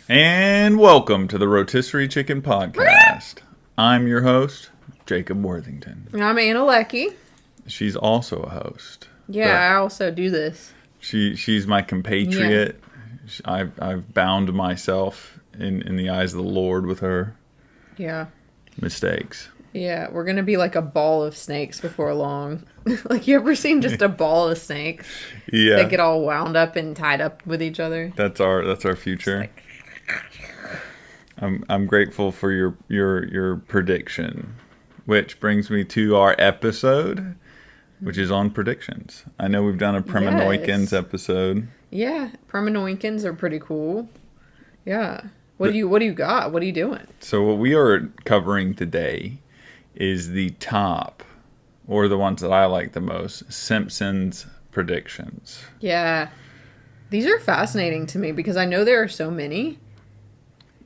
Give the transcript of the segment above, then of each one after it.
And welcome to the Rotisserie Chicken podcast. I'm your host, Jacob Worthington. I'm Anna Leckie. She's also a host. Yeah, I also do this. She's my compatriot. Yeah. I've bound myself in the eyes of the Lord with her mistakes. Yeah, we're going to be like a ball of snakes before long. Like, you ever seen just a ball of snakes? Yeah. They get all wound up and tied up with each other. That's our future. I'm grateful for your prediction, which brings me to our episode, which is on predictions. I know we've done a Premanoikins episode. Yeah, Premanoikins are pretty cool. Yeah. What do you got? What are you doing? So what we are covering today is the top, or the ones that I like the most, Simpsons predictions. Yeah. These are fascinating to me because I know there are so many.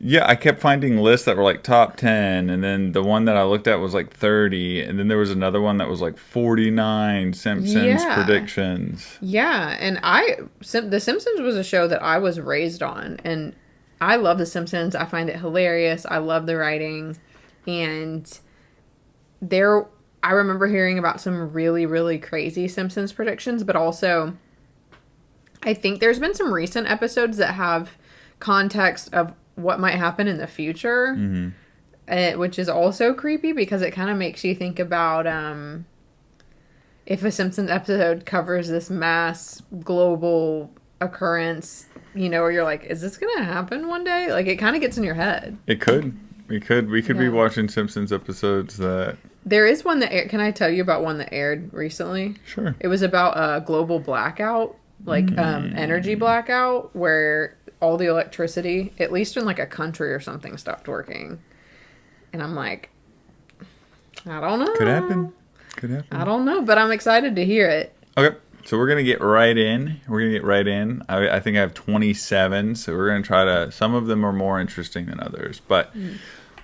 Yeah, I kept finding lists that were like top 10, and then the one that I looked at was like 30, and then there was another one that was like 49 Simpsons predictions. Yeah, and The Simpsons was a show that I was raised on, and I love The Simpsons. I find it hilarious. I love the writing, and I remember hearing about some really, really crazy Simpsons predictions, but also I think there's been some recent episodes that have context of what might happen in the future, which is also creepy because it kind of makes you think about if a Simpsons episode covers this mass global occurrence, or you're like, is this going to happen one day? Like, it kind of gets in your head. It could. We could be watching Simpsons episodes that... There is one that can I tell you about one that aired recently? Sure. It was about a global blackout, energy blackout, where all the electricity, at least in like a country or something, stopped working. And I'm like, I don't know. Could happen. I don't know, but I'm excited to hear it. Okay. So we're going to get right in. I think I have 27, so we're going to try to... Some of them are more interesting than others, but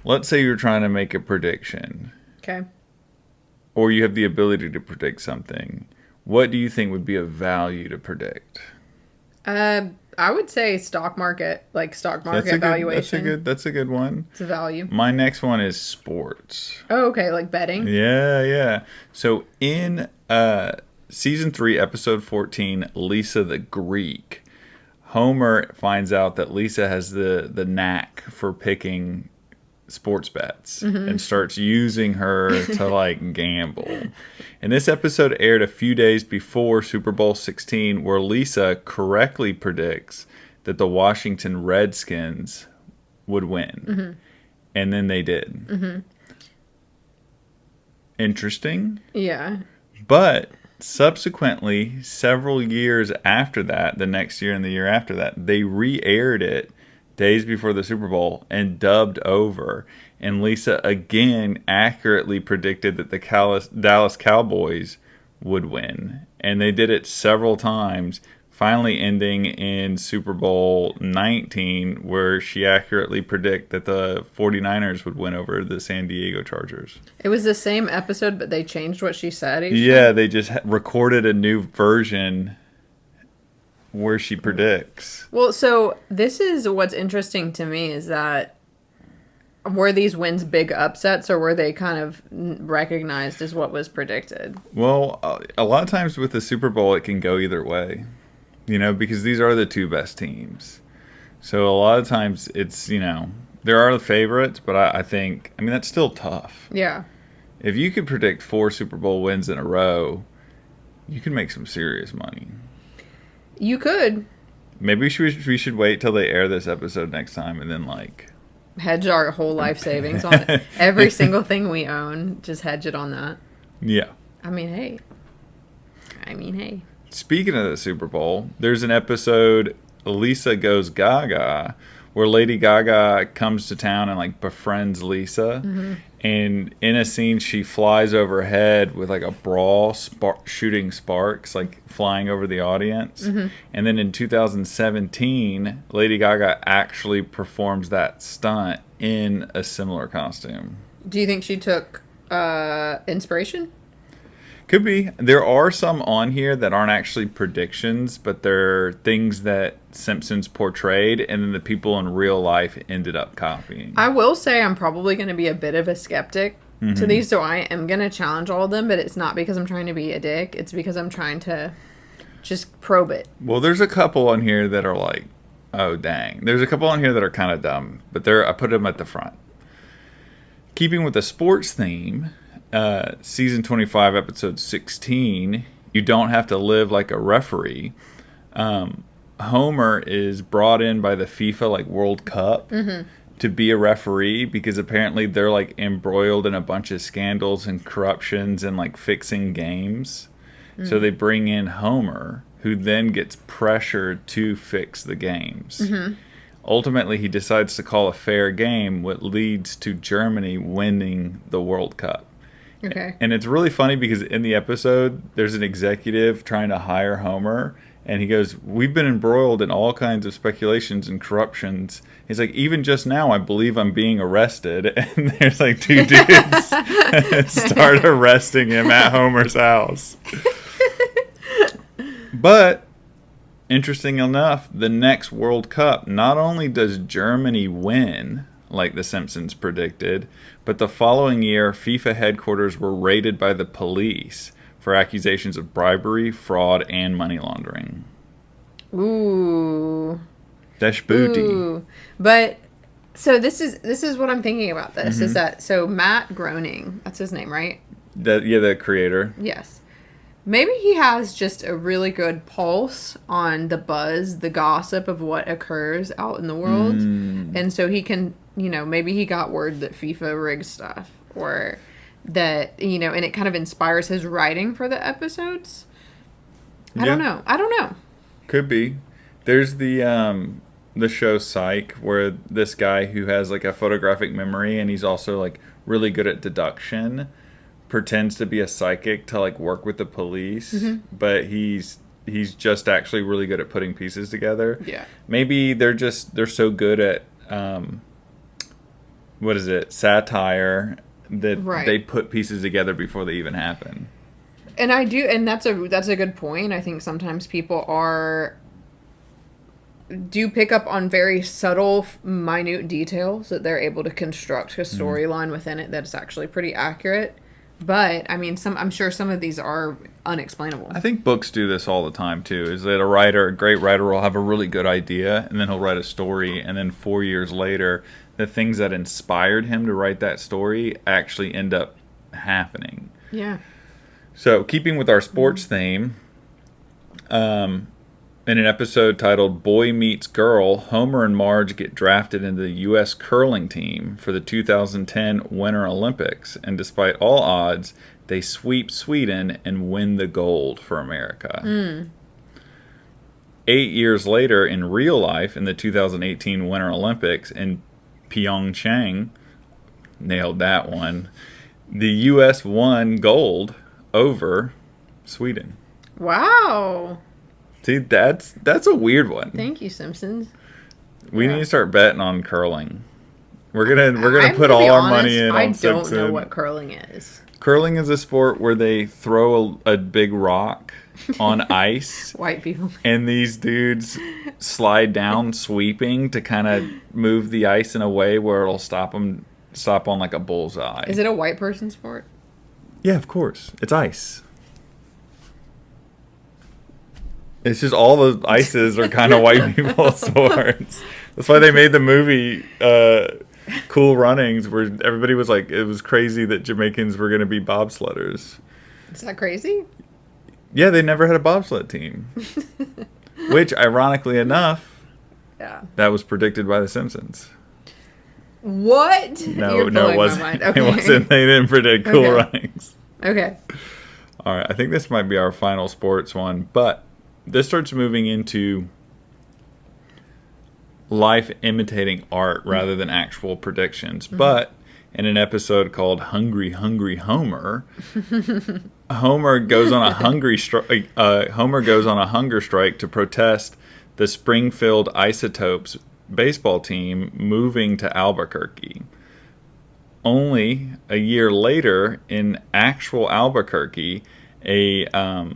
let's say you're trying to make a prediction. Okay. Or you have the ability to predict something. What do you think would be of value to predict? I would say stock market valuation. That's a good one. It's a value. My next one is sports. Oh, okay, like betting? Yeah. So in Season 3, Episode 14, Lisa the Greek, Homer finds out that Lisa has the knack for picking sports bets and starts using her to gamble. And this episode aired a few days before Super Bowl 16, where Lisa correctly predicts that the Washington Redskins would win. And then they did. Interesting. Yeah. But subsequently, several years after that, the next year and the year after that, they re-aired it days before the Super Bowl and dubbed over. And Lisa again accurately predicted that the Dallas Cowboys would win. And they did it several times, finally ending in Super Bowl 19, where she accurately predicted that the 49ers would win over the San Diego Chargers. It was the same episode, but they changed what she said each time? They just recorded a new version where she predicts. Well, so this is what's interesting to me is that were these wins big upsets or were they kind of recognized as what was predicted? Well, a lot of times with the Super Bowl, it can go either way, because these are the two best teams. So a lot of times it's, there are the favorites, but I think, that's still tough. Yeah. If you could predict 4 Super Bowl wins in a row, you can make some serious money. You could. Maybe we should wait till they air this episode next time and then hedge our whole life savings on it. Every single thing we own, just hedge it on that. Yeah. Hey. Speaking of the Super Bowl, there's an episode, Lisa Goes Gaga, where Lady Gaga comes to town and befriends Lisa. And in a scene, she flies overhead with a brawl, shooting sparks, flying over the audience. And then in 2017, Lady Gaga actually performs that stunt in a similar costume. Do you think she took inspiration? Could be. There are some on here that aren't actually predictions, but they're things that Simpsons portrayed and then the people in real life ended up copying. I will say I'm probably going to be a bit of a skeptic to these, so I am going to challenge all of them, but it's not because I'm trying to be a dick. It's because I'm trying to just probe it. Well, there's a couple on here that are like, oh, dang. There's a couple on here that are kind of dumb, but I put them at the front. Keeping with the sports theme, season 25, episode 16, You Don't Have to Live Like a Referee. Homer is brought in by the FIFA like World Cup to be a referee because apparently they're like embroiled in a bunch of scandals and corruptions and like fixing games. So they bring in Homer, who then gets pressured to fix the games. Ultimately, he decides to call a fair game, what leads to Germany winning the World Cup. Okay. And it's really funny because in the episode, there's an executive trying to hire Homer, and he goes, we've been embroiled in all kinds of speculations and corruptions. He's like, even just now, I believe I'm being arrested. And there's like two dudes start arresting him at Homer's house. But, interesting enough, the next World Cup, not only does Germany win, like The Simpsons predicted, but the following year, FIFA headquarters were raided by the police for accusations of bribery, fraud, and money laundering. Ooh. That's booty. Ooh. But so this is what I'm thinking about this is that so Matt Groening, that's his name, right? The creator. Yes. Maybe he has just a really good pulse on the buzz, the gossip of what occurs out in the world. And so he can, maybe he got word that FIFA rigged stuff or that, and it kind of inspires his writing for the episodes. I don't know. Could be. There's the show Psych, where this guy who has like a photographic memory and he's also like really good at deduction pretends to be a psychic to like work with the police, but he's just actually really good at putting pieces together. Yeah. Maybe they're so good at satire that they put pieces together before they even happen. And that's a good point. I think sometimes people do pick up on very subtle, minute details that they're able to construct a storyline within it that's actually pretty accurate. But I mean, I'm sure some of these are unexplainable. I think books do this all the time too. Is that a great writer, will have a really good idea, and then he'll write a story, and then 4 years later, the things that inspired him to write that story actually end up happening. Yeah. So, keeping with our sports theme, in an episode titled Boy Meets Girl, Homer and Marge get drafted into the U.S. curling team for the 2010 Winter Olympics, and despite all odds, they sweep Sweden and win the gold for America. 8 years later, in real life, in the 2018 Winter Olympics in Pyeongchang, nailed that one, the U.S. won gold over Sweden. Wow. See, that's a weird one. Thank you, Simpsons. We need to start betting on curling. We're gonna put all our money in on Simpsons. I don't know what curling is. Curling is a sport where they throw a big rock on ice. White people. And these dudes slide down sweeping to kind of move the ice in a way where it'll stop on like a bullseye. Is it a white person sport? Yeah, of course. It's ice. It's just all the ices are kind of white people's sports. That's why they made the movie Cool Runnings, where everybody was like, it was crazy that Jamaicans were going to be bobsledders. Is that crazy? Yeah, they never had a bobsled team. Which, ironically enough, that was predicted by The Simpsons. What? No, it wasn't. Okay. It wasn't. They didn't predict Cool Runnings. Okay. All right, I think this might be our final sports one, but this starts moving into life imitating art rather than actual predictions. But in an episode called Hungry, Hungry Homer, Homer goes on a hunger strike to protest the Springfield Isotopes baseball team moving to Albuquerque. Only a year later, in actual Albuquerque, a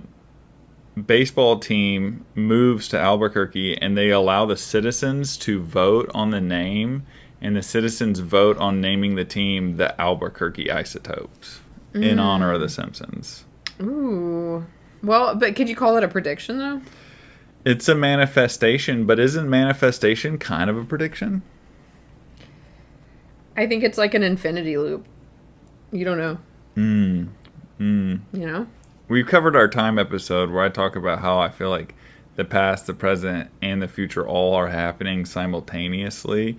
baseball team moves to Albuquerque, and they allow the citizens to vote on the name, and the citizens vote on naming the team the Albuquerque Isotopes in honor of the Simpsons. Ooh. Well, but could you call it a prediction, though? It's a manifestation, but isn't manifestation kind of a prediction? I think it's like an infinity loop. You don't know. You know? We've covered our time episode where I talk about how I feel like the past, the present, and the future all are happening simultaneously.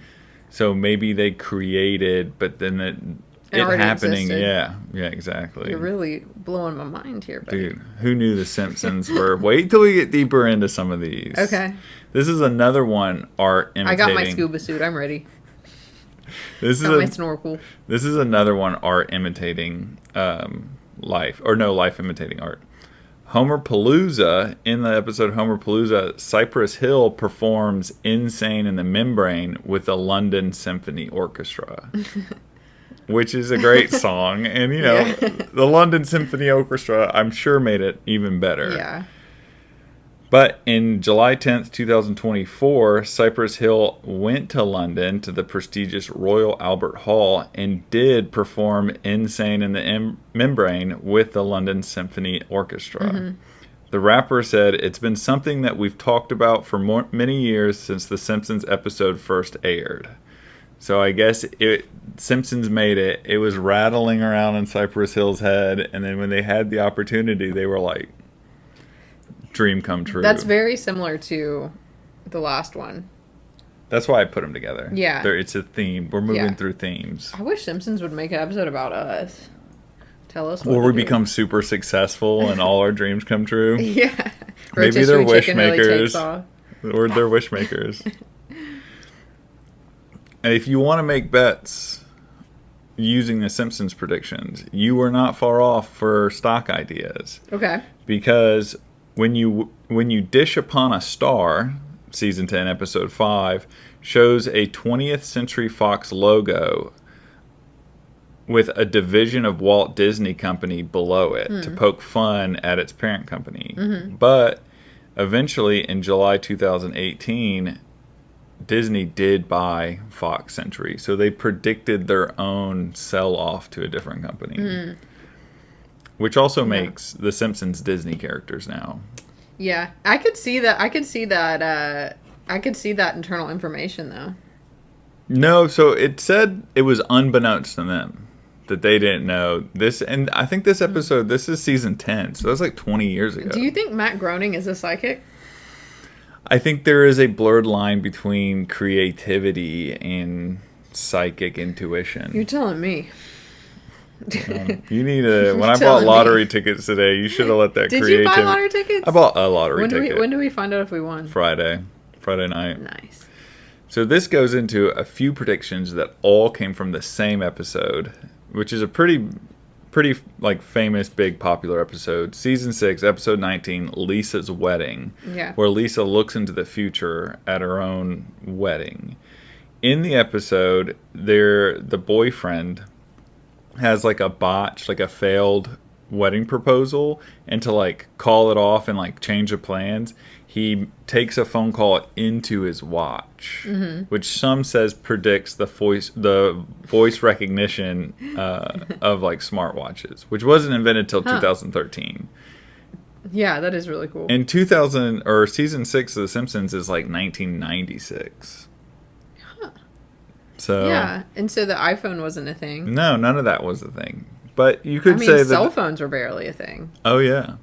So maybe they created, but then it happening. Existed. Yeah, exactly. You're really blowing my mind here, buddy. Dude, who knew the Simpsons were? Wait till we get deeper into some of these. Okay. This is another one, art imitating. I got my scuba suit. I'm ready. This got my snorkel. This is another one, art imitating life. Or no, life imitating art. Homer Palooza, in the episode Homer Palooza, Cypress Hill performs Insane in the Membrane with the London Symphony Orchestra. Which is a great song. And, you know, the London Symphony Orchestra, I'm sure, made it even better. Yeah. But in July 10th, 2024, Cypress Hill went to London to the prestigious Royal Albert Hall and did perform Insane in the Membrane with the London Symphony Orchestra. The rapper said, "It's been something that we've talked about for many years since the Simpsons episode first aired." So I guess Simpsons made it. It was rattling around in Cypress Hill's head, and then when they had the opportunity, they were like, dream come true. That's very similar to the last one. That's why I put them together. Yeah. It's a theme. We're moving through themes. I wish Simpsons would make an episode about us. Tell us what Or to we do. become super successful and all our dreams come true. Yeah. Maybe they're Rotisserie wish Chicken really makers. takes off. Or they're wish makers. And if you want to make bets using the Simpsons predictions, you are not far off for stock ideas. Okay. Because when you dish upon a star, season 10, episode 5, shows a 20th Century Fox logo with a division of Walt Disney Company below it to poke fun at its parent company. But eventually, in July 2018, Disney did buy Fox Century. So they predicted their own sell-off to a different company. Which also makes the Simpsons Disney characters now. Yeah. I could see that. I could see that internal information, though. No, so it said it was unbeknownst to them that they didn't know this. And I think this episode, this is season 10. So that's like 20 years ago. Do you think Matt Groening is a psychic? I think there is a blurred line between creativity and psychic intuition. You're telling me. You need a. When I bought lottery tickets today, you should have let that Did creativity. you buy lottery tickets? I bought a lottery ticket. When do we find out if we won? Friday night. Nice. So this goes into a few predictions that all came from the same episode, which is a pretty like famous, big, popular episode. Season 6, episode 19, Lisa's Wedding. Yeah. Where Lisa looks into the future at her own wedding. In the episode, the boyfriend has like a botch, like a failed wedding proposal, and to like call it off and like change the plans, he takes a phone call into his watch, which some says predicts the voice recognition of like smartwatches, which wasn't invented till 2013. Yeah, that is really cool. In 2000 or season 6 of The Simpsons is like 1996. So yeah, and so the iPhone wasn't a thing. No, none of that was a thing. But you could say that cell phones were barely a thing. Oh yeah.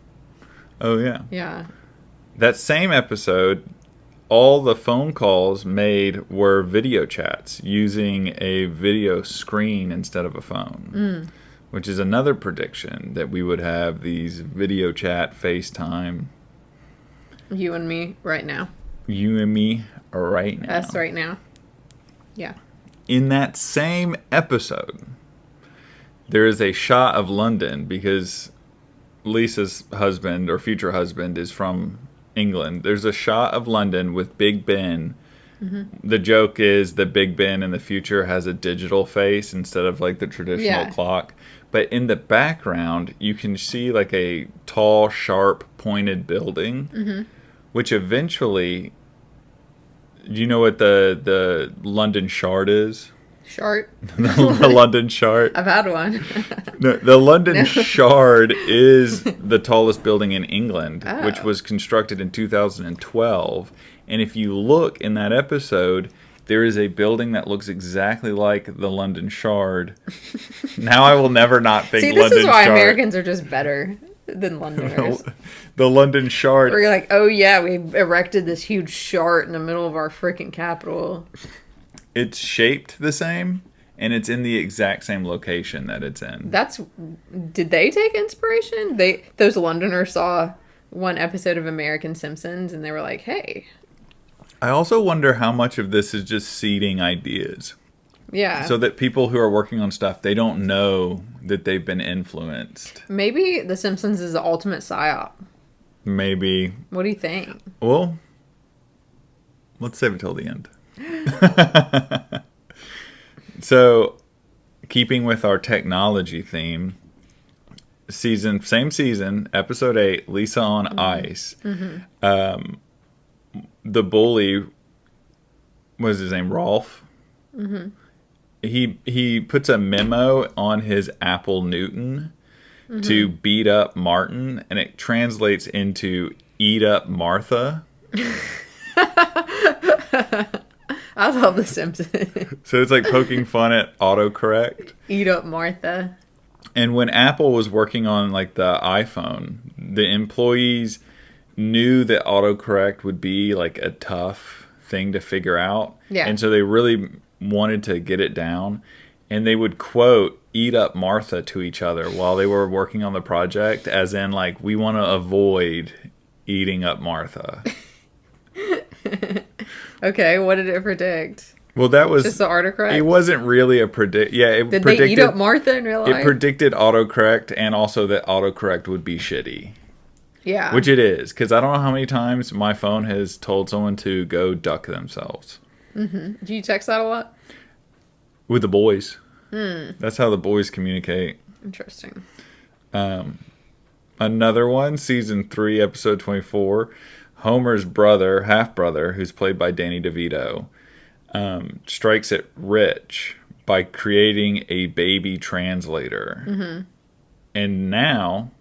Yeah. That same episode, all the phone calls made were video chats using a video screen instead of a phone. Which is another prediction that we would have these video chat, FaceTime. You and me right now. You and me right now. Us right now. Yeah. In that same episode, there is a shot of London because Lisa's husband or future husband is from England. There's a shot of London with Big Ben. The joke is that Big Ben in the future has a digital face instead of like the traditional clock. But in the background, you can see like a tall, sharp, pointed building, which eventually, do you know what the London Shard is? Shart. The London Shard. I've had one. No, the London Shard is the tallest building in England, which was constructed in 2012. And if you look in that episode, there is a building that looks exactly like the London Shard. Now I will never not think London Shard. See, this is why Americans are just better than Londoners. The London Shard. Where you're like, oh yeah, we erected this huge shard in the middle of our freaking capital. It's shaped the same, and it's in the exact same location that it's in. Did they take inspiration? Those Londoners saw one episode of American Simpsons, and they were like, hey. I also wonder how much of this is just seeding ideas. Yeah. So that people who are working on stuff, they don't know that they've been influenced. Maybe The Simpsons is the ultimate psyop. Maybe. What do you think? Well, let's save it till the end. So, keeping with our technology theme, same season, episode 8, Lisa on Ice. The bully, what is his name, Rolf? He puts a memo on his Apple Newton to beat up Martin, and it translates into eat up Martha. I love The Simpsons. So it's like poking fun at autocorrect. Eat up Martha. And when Apple was working on like the iPhone, the employees knew that autocorrect would be like a tough thing to figure out. Yeah. And so they really wanted to get it down. And they would quote eat up Martha to each other while they were working on the project, as in like, we want to avoid eating up Martha. Okay, what did it predict? Well, that was just the autocorrect. It wasn't really a predict. Yeah, it did predicted, they eat up Martha in real life? It predicted autocorrect, and also that autocorrect would be shitty. Yeah, which it is, because I don't know how many times my phone has told someone to go duck themselves. Do you text that a lot? With the boys. That's how the boys communicate. Interesting. Another one, season 3, episode 24. Homer's brother, half-brother, who's played by Danny DeVito, strikes it rich by creating a baby translator. And now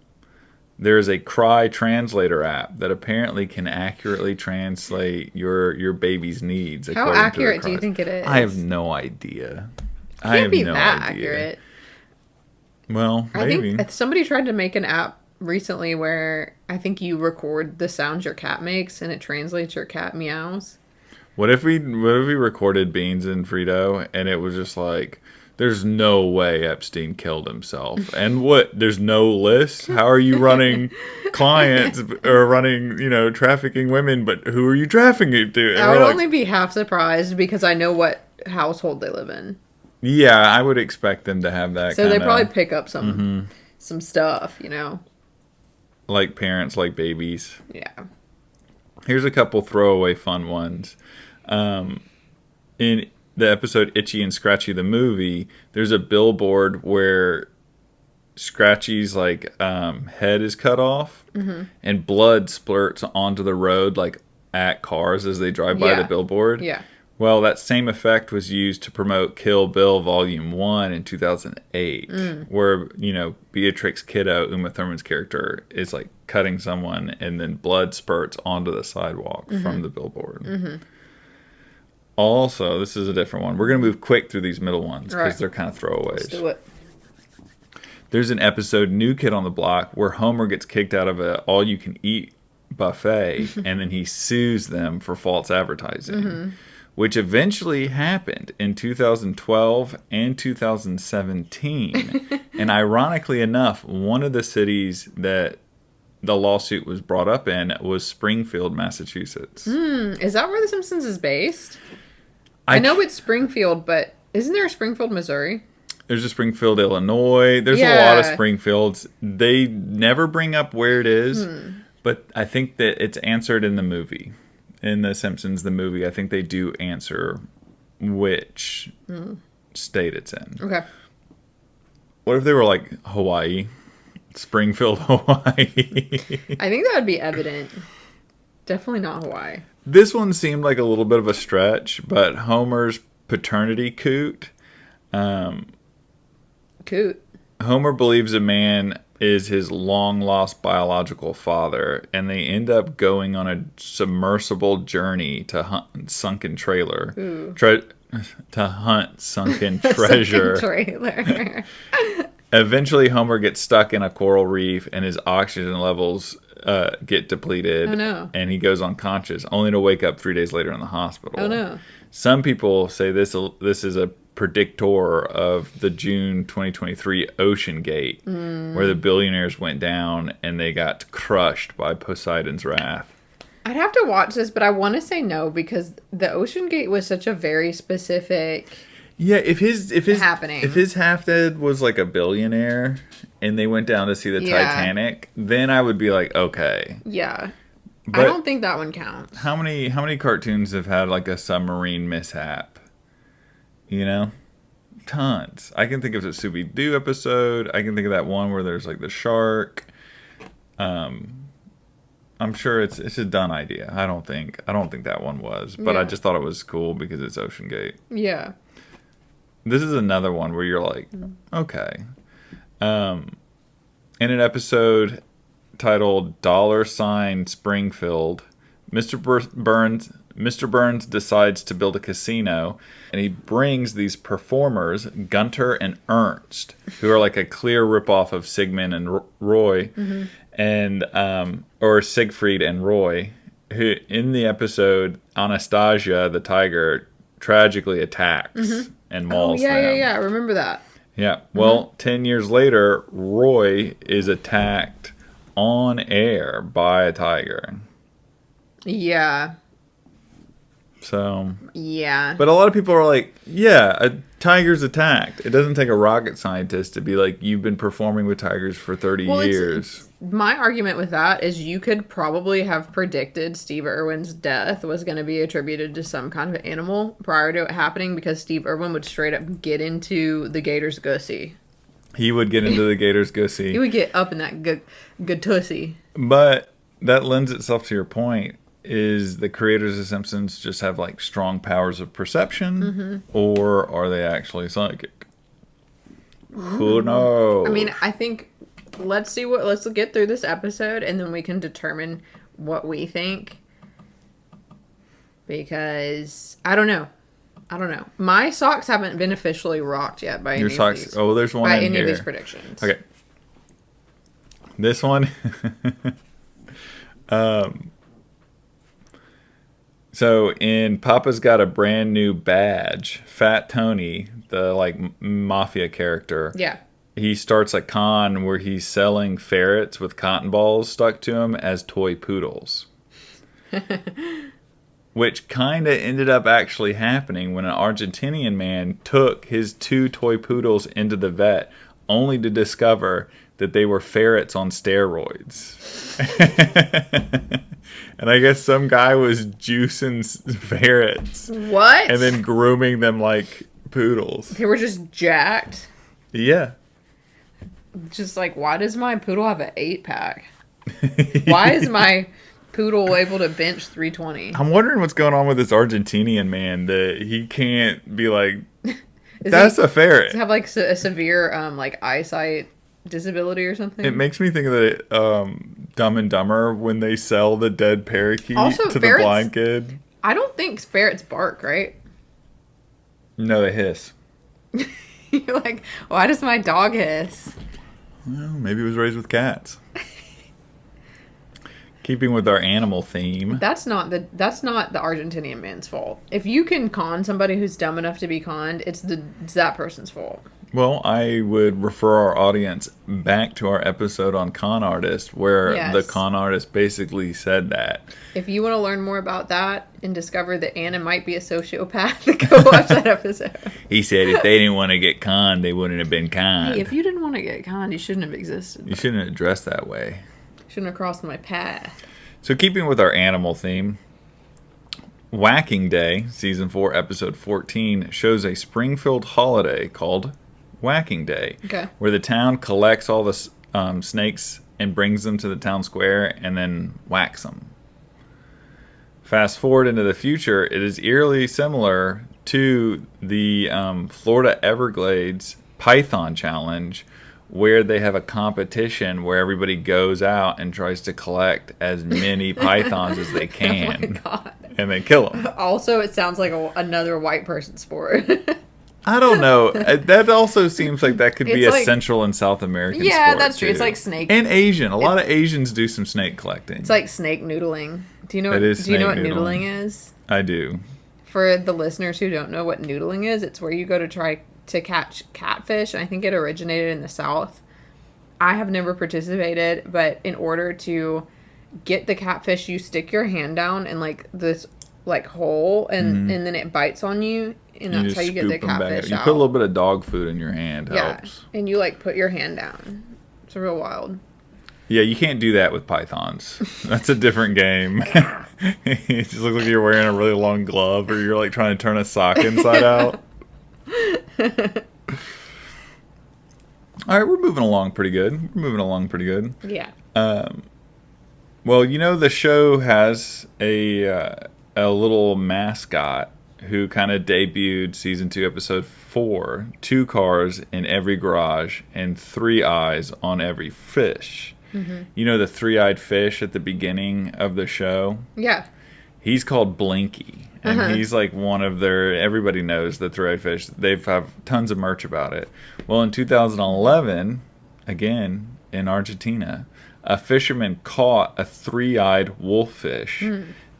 there's a cry translator app that apparently can accurately translate your baby's needs. How accurate do you think it is? I have no idea. It can't be that accurate. Well, maybe. I think somebody tried to make an app recently where I think you record the sounds your cat makes and it translates your cat meows. What if we recorded Beans and Frito and it was just like, there's no way Epstein killed himself. And what? There's no list? How are you running clients or running, trafficking women, but who are you trafficking to? And I would only be half surprised because I know what household they live in. Yeah, I would expect them to have that. So they probably pick up some stuff, Like parents, like babies. Yeah. Here's a couple throwaway fun ones. In the episode Itchy and Scratchy the movie, there's a billboard where Scratchy's head is cut off and blood splurts onto the road at cars as they drive by the billboard. Yeah. Well, that same effect was used to promote Kill Bill Volume 1 in 2008, where, Beatrix Kiddo, Uma Thurman's character, is cutting someone and then blood spurts onto the sidewalk from the billboard. Also, this is a different one. We're going to move quick through these middle ones because they're kind of throwaways. Let's do it. There's an episode, New Kid on the Block, where Homer gets kicked out of an all-you-can-eat buffet and then he sues them for false advertising. Which eventually happened in 2012 and 2017. And ironically enough, one of the cities that the lawsuit was brought up in was Springfield, Massachusetts. Is that where The Simpsons is based? I know it's Springfield, but isn't there a Springfield, Missouri? There's a Springfield, Illinois. There's a lot of Springfields. They never bring up where it is, but I think that it's answered in the movie. In The Simpsons, the movie, I think they do answer which state it's in. Okay. What if they were like Hawaii? Springfield, Hawaii. I think that would be evident. Definitely not Hawaii. This one seemed like a little bit of a stretch, but Homer's paternity coot. Coot. Homer believes a man is his long-lost biological father, and they end up going on a submersible journey to hunt sunken trailer. To hunt sunken treasure. Sunken trailer. Eventually, Homer gets stuck in a coral reef, and his oxygen levels get depleted. Oh, no. And he goes unconscious, only to wake up 3 days later in the hospital. Oh, no. Some people say this is a predictor of the June 2023 Ocean Gate, where the billionaires went down and they got crushed by Poseidon's wrath. I'd have to watch this, but I want to say no because the Ocean Gate was such a very specific. Yeah, if his happening. If his half-dad was like a billionaire and they went down to see the Titanic, then I would be like, okay. Yeah. But I don't think that one counts. How many cartoons have had like a submarine mishap? You know? Tons. I can think of the Scooby-Doo episode. I can think of that one where there's like the shark. I'm sure it's a done idea. I don't think that one was, but I just thought it was cool because it's Ocean Gate. Yeah. This is another one where you're like, okay. In an episode titled $$ Springfield, Mr. Burns decides to build a casino, and he brings these performers, Gunter and Ernst, who are like a clear ripoff of Sigmund and Roy, and or Siegfried and Roy, who in the episode Anastasia the tiger tragically attacks and mauls them. Yeah. I remember that. Yeah. Well, 10 years later, Roy is attacked on air by a tiger. Yeah. So. Yeah. But a lot of people are like, yeah, a tiger's attacked. It doesn't take a rocket scientist to be like, you've been performing with tigers for 30 years. My argument with that is you could probably have predicted Steve Irwin's death was going to be attributed to some kind of animal prior to it happening because Steve Irwin would straight up get into the gator's gussy. He would get into the gator's gussy. He would get up in that good tussy. But that lends itself to your point. Is the creators of Simpsons just have like strong powers of perception, or are they actually psychic? Who knows? I mean, I think let's get through this episode and then we can determine what we think. Because I don't know. My socks haven't been officially rocked yet by your any socks. of these. Oh, there's one by in any here. of these predictions. Okay. This one. So in Papa's Got a Brand New Badge, Fat Tony, the like mafia character, he starts a con where he's selling ferrets with cotton balls stuck to him as toy poodles. Which kind of ended up actually happening when an Argentinian man took his 2 toy poodles into the vet only to discover that they were ferrets on steroids. And I guess some guy was juicing ferrets. What? And then grooming them like poodles. They were just jacked. Yeah. Just like, why does my poodle have an 8-pack? Why is my poodle able to bench 320? I'm wondering what's going on with this Argentinian man that he can't be like, that's a ferret. Does he have like a severe like eyesight disability or something? It makes me think of the Dumb and Dumber when they sell the dead parakeet also, to the blind kid. I don't think ferrets bark, right? No, they hiss. You're like, why does my dog hiss? Well, maybe it was raised with cats. Keeping with our animal theme. That's not the Argentinian man's fault. If you can con somebody who's dumb enough to be conned, it's that person's fault. Well, I would refer our audience back to our episode on con artists, where the con artist basically said that. If you want to learn more about that and discover that Anna might be a sociopath, go watch that episode. He said if they didn't want to get conned, they wouldn't have been conned. Hey, if you didn't want to get conned, you shouldn't have existed. You shouldn't have dressed that way. Shouldn't have crossed my path. So keeping with our animal theme, Whacking Day, Season 4, Episode 14, shows a Springfield holiday called Whacking Day, Okay. where the town collects all the snakes and brings them to the town square and then whacks them. Fast forward into the future, it is eerily similar to the Florida Everglades Python Challenge, where they have a competition where everybody goes out and tries to collect as many pythons as they can. Oh my God. And they kill them. Also, it sounds like another white person sport. I don't know. That also seems like that could be It's a like- Central and South American Yeah, sport, that's true. It's too. like snake. And Asian. A lot of Asians do some snake collecting. It's like snake noodling. Do you know? It is Do you know what snake noodling noodling. is? I do. For the listeners who don't know what noodling is, it's where you go to try to catch catfish. And I think it originated in the South. I have never participated, but in order to get the catfish, you stick your hand down in like this like hole, and then it bites on you, and that's how you get the scoop 'em back catfish up. You out. put a little bit of dog food in your hand. Yeah, Helps. and you like put your hand down. It's real wild. Yeah, you can't do that with pythons. That's a different game. It just looks like you're wearing a really long glove, or you're like trying to turn a sock inside out. All right, we're moving along pretty good. Yeah. Well, you know, the show has a little mascot who kind of debuted season 2, episode 4. 2 cars in every garage and 3 eyes on every fish. Mm-hmm. You know the 3-eyed fish at the beginning of the show? Yeah. He's called Blinky. And he's like one of their... Everybody knows the 3-eyed fish. They've have tons of merch about it. Well, in 2011, again, in Argentina, a fisherman caught a 3-eyed wolffish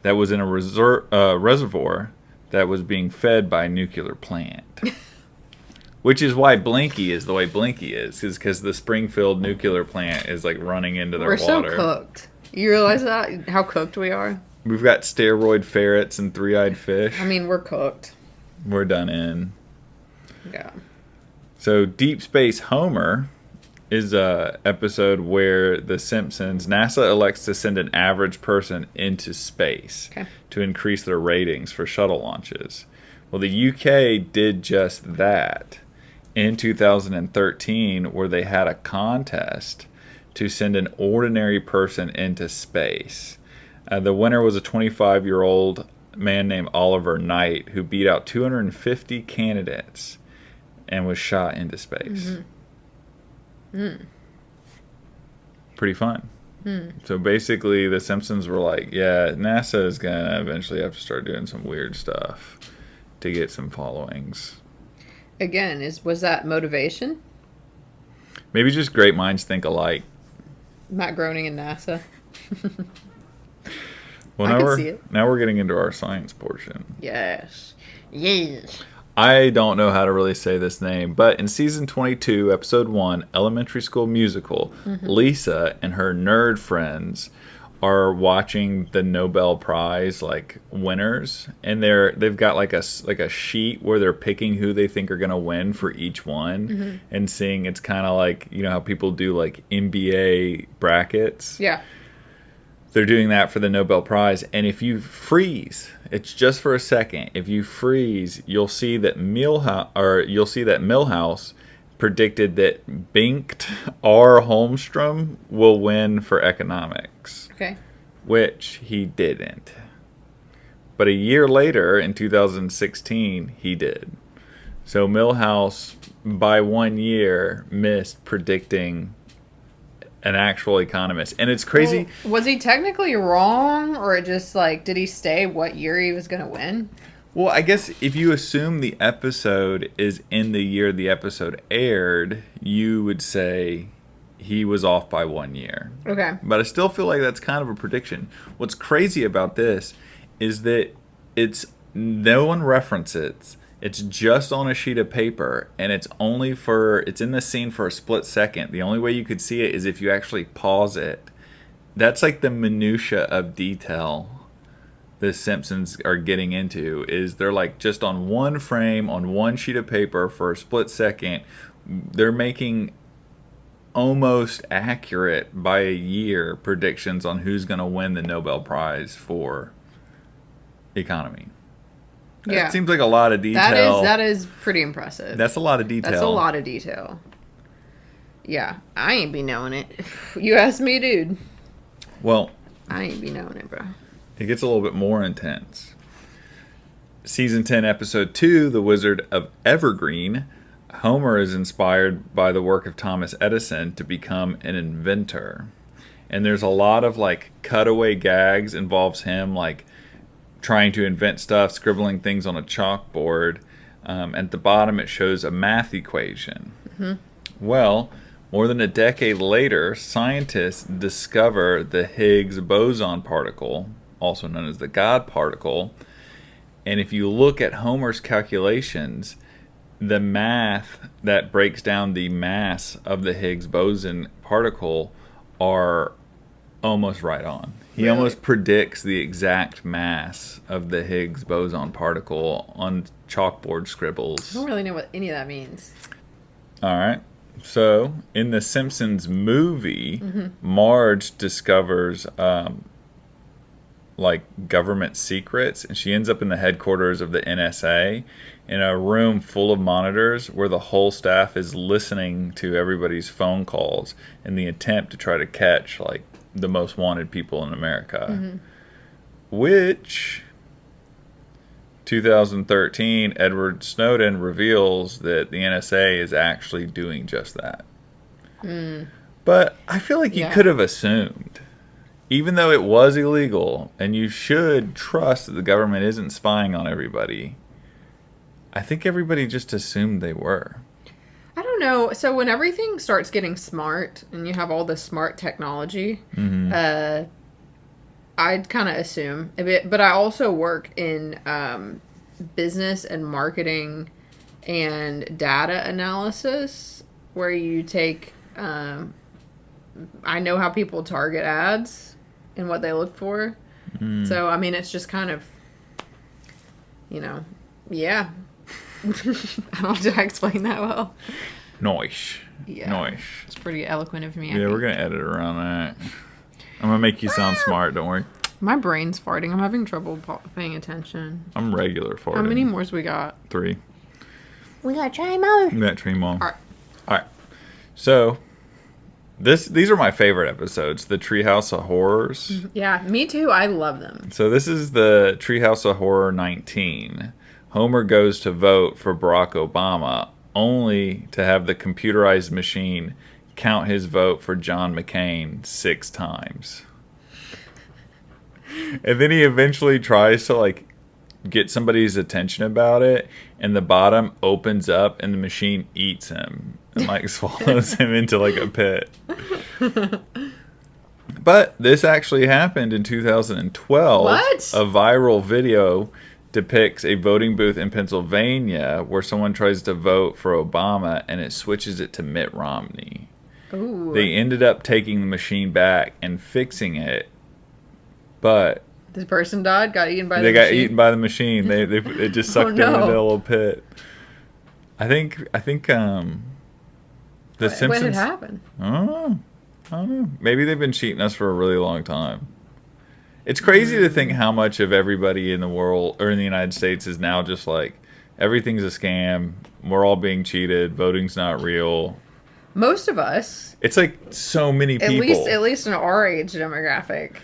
that was in a reservoir that was being fed by a nuclear plant. Which is why Blinky is the way Blinky is because the Springfield nuclear plant is like running into their We're so water. cooked. You realize that? How cooked we are? We've got steroid ferrets and 3-eyed fish. I mean, we're cooked. We're done in. Yeah. So Deep Space Homer is a episode where the Simpsons, NASA elects to send an average person into space to increase their ratings for shuttle launches. Well, the UK did just that in 2013, where they had a contest to send an ordinary person into space. The winner was a 25-year-old man named Oliver Knight, who beat out 250 candidates and was shot into space. Pretty fun. So basically, the Simpsons were like, yeah, NASA is going to eventually have to start doing some weird stuff to get some followings. Again, was that motivation? Maybe just great minds think alike. Matt Groening and NASA. Well, I can see it. Now we're getting into our science portion. Yes. Yes. I don't know how to really say this name, but in season 22, episode 1, Elementary School Musical, Lisa and her nerd friends are watching the Nobel Prize like winners, and they've got like a sheet where they're picking who they think are going to win for each one, and seeing it's kind of like, you know how people do like NBA brackets. Yeah. They're doing that for the Nobel Prize, and if you freeze, it's just for a second. If you freeze, you'll see that Milhouse predicted that Bengt R. Holmstrom will win for economics. Okay. Which he didn't. But a year later, in 2016, he did. So Milhouse, by 1 year, missed predicting an actual economist. And it's crazy. Well, was he technically wrong, or it just like, did he say what year he was going to win? Well, I guess if you assume the episode is in the year the episode aired, you would say he was off by 1 year. Okay. But I still feel like that's kind of a prediction. What's crazy about this is that no one references. It's just on a sheet of paper, and it's in the scene for a split second. The only way you could see it is if you actually pause it. That's like the minutia of detail the Simpsons are getting into, is they're like just on one frame, on one sheet of paper for a split second. They're making almost accurate by a year predictions on who's going to win the Nobel Prize for economy. That seems like a lot of detail. That is pretty impressive. That's a lot of detail. That's a lot of detail. Yeah, I ain't be knowing it. You asked me, dude. Well, I ain't be knowing it, bro. It gets a little bit more intense. Season 10, Episode 2, The Wizard of Evergreen. Homer is inspired by the work of Thomas Edison to become an inventor. And there's a lot of, like, cutaway gags involves him, like, trying to invent stuff, scribbling things on a chalkboard. At the bottom, it shows a math equation. Mm-hmm. Well, more than a decade later, scientists discover the Higgs boson particle, also known as the God particle. And if you look at Homer's calculations, the math that breaks down the mass of the Higgs boson particle are almost right on. He almost predicts the exact mass of the Higgs boson particle on chalkboard scribbles. I don't really know what any of that means. All right. So, in the Simpsons movie, Marge discovers like government secrets, and she ends up in the headquarters of the NSA in a room full of monitors where the whole staff is listening to everybody's phone calls in the attempt to try to catch like the most wanted people in America. Which 2013 Edward Snowden reveals that the NSA is actually doing just that. But I feel like you could have assumed, even though it was illegal, and you should trust that the government isn't spying on everybody, I think everybody just assumed they were. I don't know. So when everything starts getting smart and you have all this smart technology, I'd kind of assume a bit. But I also work in business and marketing and data analysis, where you take... I know how people target ads and what they look for. So, I mean, it's just kind of, you know, yeah. I don't know, did I explain that well? Nice. Yeah. Nice. It's pretty eloquent of me. Yeah, we're going to edit around that. I'm going to make you sound smart, don't worry. My brain's farting. I'm having trouble paying attention. I'm regular farting. How many more's we got? 3. We got to try more. We got to try more. All right. All right. So... These are my favorite episodes, the Treehouse of Horrors. Yeah, me too. I love them. So this is the Treehouse of Horror 19. Homer goes to vote for Barack Obama, only to have the computerized machine count his vote for John McCain 6 times. And then he eventually tries to like get somebody's attention about it, and the bottom opens up and the machine eats him. And like swallows him into like a pit. But this actually happened in 2012. What? A viral video depicts a voting booth in Pennsylvania where someone tries to vote for Obama and it switches it to Mitt Romney. Ooh. They ended up taking the machine back and fixing it, but this person died, got eaten by the machine. They got eaten by the machine. It just sucked them into a little pit. I think the Simpsons. What had happened? I don't know. Maybe they've been cheating us for a really long time. It's crazy to think how much of everybody in the world or in the United States is now just like everything's a scam. We're all being cheated. Voting's not real. Most of us. It's like so many people. At least in our age demographic.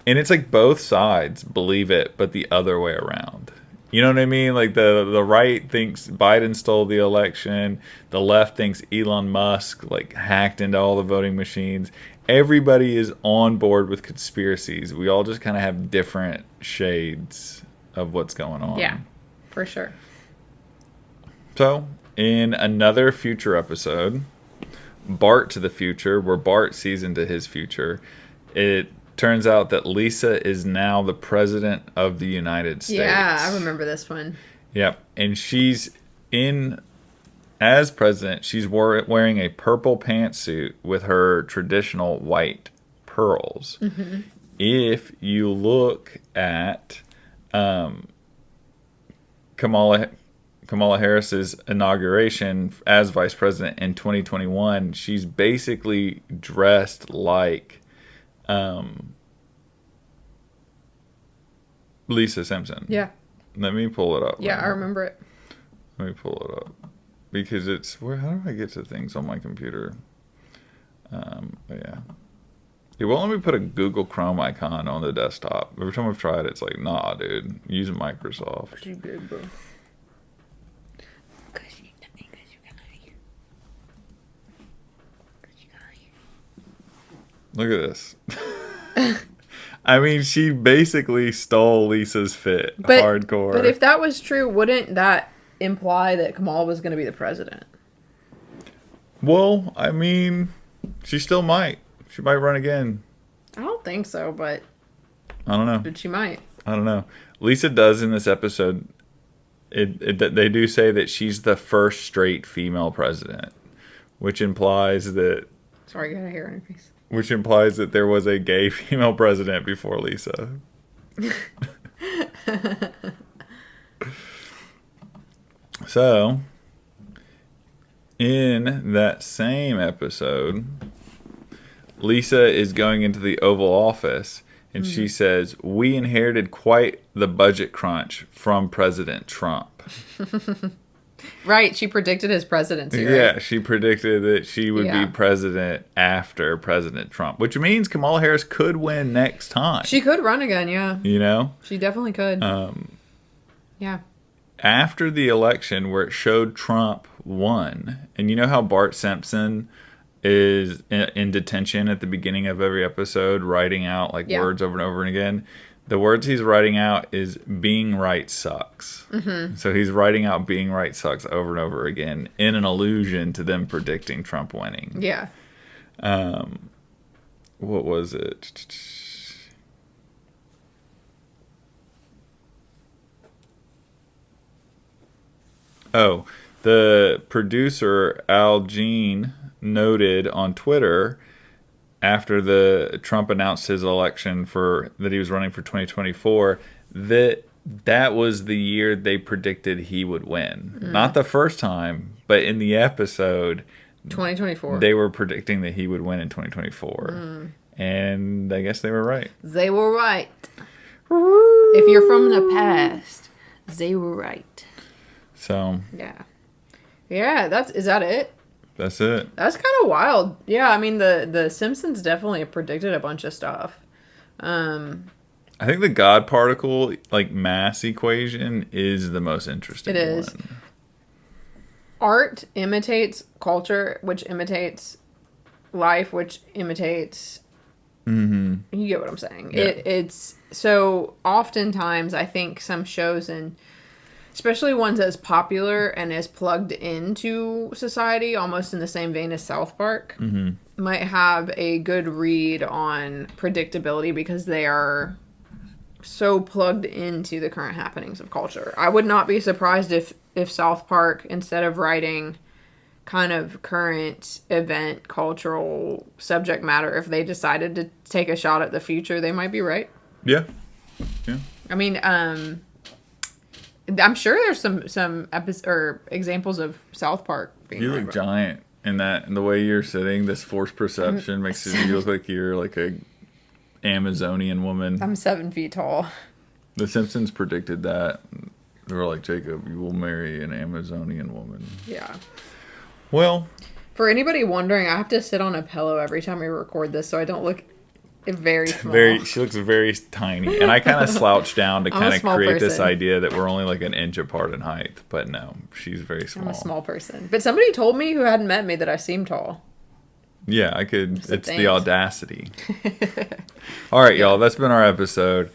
And it's like both sides believe it, but the other way around. You know what I mean? Like the right thinks Biden stole the election. The left thinks Elon Musk like hacked into all the voting machines. Everybody is on board with conspiracies. We all just kind of have different shades of what's going on. Yeah, for sure. So, in another future episode, Bart to the Future, where Bart sees into his future, it turns out that Lisa is now the president of the United States. Yeah, I remember this one. Yep. And as president, she's wearing a purple pantsuit with her traditional white pearls. Mm-hmm. If you look at Kamala Harris's inauguration as vice president in 2021, she's basically dressed like Lisa Simpson. Yeah. Let me pull it up. Yeah, I remember it. Let me pull it up. Because it's... How do I get to things on my computer? But yeah. It won't let me put a Google Chrome icon on the desktop. Every time I've tried it, it's like, nah, dude. Use Microsoft. Too good, bro. Look at this. I mean, she basically stole Lisa's fit. Hardcore. But if that was true, wouldn't that imply that Kamala was going to be the president? Well, I mean, she still might. She might run again. I don't think so, but... I don't know. But she might. I don't know. Lisa does in this episode... they do say that she's the first straight female president. Which implies that... Sorry, you got a hair on your face. Which implies that there was a gay female president before Lisa. So, in that same episode, Lisa is going into the Oval Office and she says, "We inherited quite the budget crunch from President Trump." Right, she predicted his presidency, right? Yeah, she predicted that she would be president after President Trump, which means Kamala Harris could win next time. She could run again, yeah. You know? She definitely could. Yeah. After the election where it showed Trump won, and you know how Bart Simpson is in detention at the beginning of every episode, writing out words over and over and again? The words he's writing out is "being right sucks." Mm-hmm. So he's writing out "being right sucks" over and over again in an allusion to them predicting Trump winning. Yeah. What was it? Oh, the producer Al Jean noted on Twitter after the Trump announced his election that he was running for 2024, that was the year they predicted he would win. Not the first time, but in the episode 2024. They were predicting that he would win in 2024. And I guess they were right. They were right. If you're from the past, they were right. So yeah. Is that it? That's it. That's kind of wild. Yeah, I mean, the Simpsons definitely predicted a bunch of stuff. I think the God particle, mass equation, is the most interesting one. It is. Art imitates culture, which imitates life, which imitates... Mm-hmm. You get what I'm saying. Yeah. It's... So, oftentimes, I think some shows and... especially ones as popular and as plugged into society, almost in the same vein as South Park, might have a good read on predictability because they are so plugged into the current happenings of culture. I would not be surprised if South Park, instead of writing kind of current event, cultural subject matter, if they decided to take a shot at the future, they might be right. Yeah. Yeah. I mean, I'm sure there's some examples of South Park being You look giant in that, and the way you're sitting, this forced perception makes you look like you're like a Amazonian woman. I'm 7 feet tall. The Simpsons predicted that. They were like, "Jacob, you will marry an Amazonian woman." Yeah. Well, for anybody wondering, I have to sit on a pillow every time we record this, so I don't look very small. She looks very tiny, and I kind of slouch down to kind of create this idea that we're only like an inch apart in height. But no, she's very small. I'm a small person, but somebody told me who hadn't met me that I seem tall. Yeah, I could. It's the audacity. All right, y'all. That's been our episode.